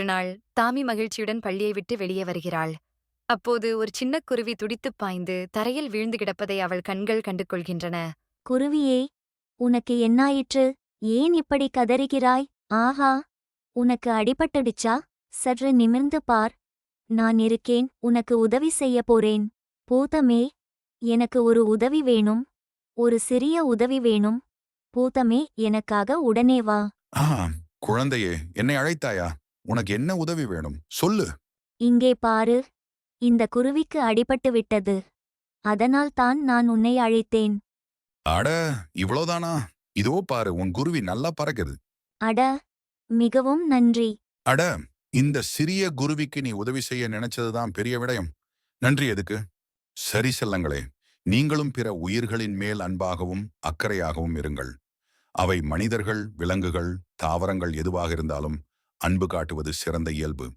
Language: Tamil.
ஒருநாள் தாமி மகிழ்ச்சியுடன் பள்ளியை விட்டு வெளியே வருகிறாள். அப்போது ஒரு சின்ன குருவி துடித்துப் பாய்ந்து தரையில் வீழ்ந்து கிடப்பதை அவள் கண்கள் கண்டு கொள்கின்றன. குருவியே, உனக்கு என்னாயிற்று? ஏன் இப்படி கதறுகிறாய்? ஆஹா, உனக்கு அடிபட்டுடுச்சா? சற்று நிமிர்ந்து பார். நான் இருக்கேன், உனக்கு உதவி செய்யப் போறேன். பூதமே, எனக்கு ஒரு உதவி வேணும். ஒரு சிறிய உதவி வேணும். பூதமே, எனக்காக உடனே வா. ஆ, குழந்தையே, என்னை அழைத்தாயா? உனக்கு என்ன உதவி வேணும்? சொல்லு. இங்கே பாரு, இந்த குருவிக்கு அடிபட்டு விட்டது. அதனால் தான் நான் உன்னை அழைத்தேன். அட, இவ்வளோதானா? இதோ பாரு, உன் குருவி நல்லா பறக்குது. அட, மிகவும் நன்றி. அட, இந்த சிறிய குருவிக்கு நீ உதவி செய்ய நினைச்சதுதான் பெரிய விடயம். நன்றி எதுக்கு? சரி செல்லங்களே, நீங்களும் பிற உயிர்களின் மேல் அன்பாகவும் அக்கறையாகவும் இருங்கள். அவை மனிதர்கள், விலங்குகள், தாவரங்கள் எதுவாக இருந்தாலும் அன்பு காட்டுவது சிறந்த இயல்பு.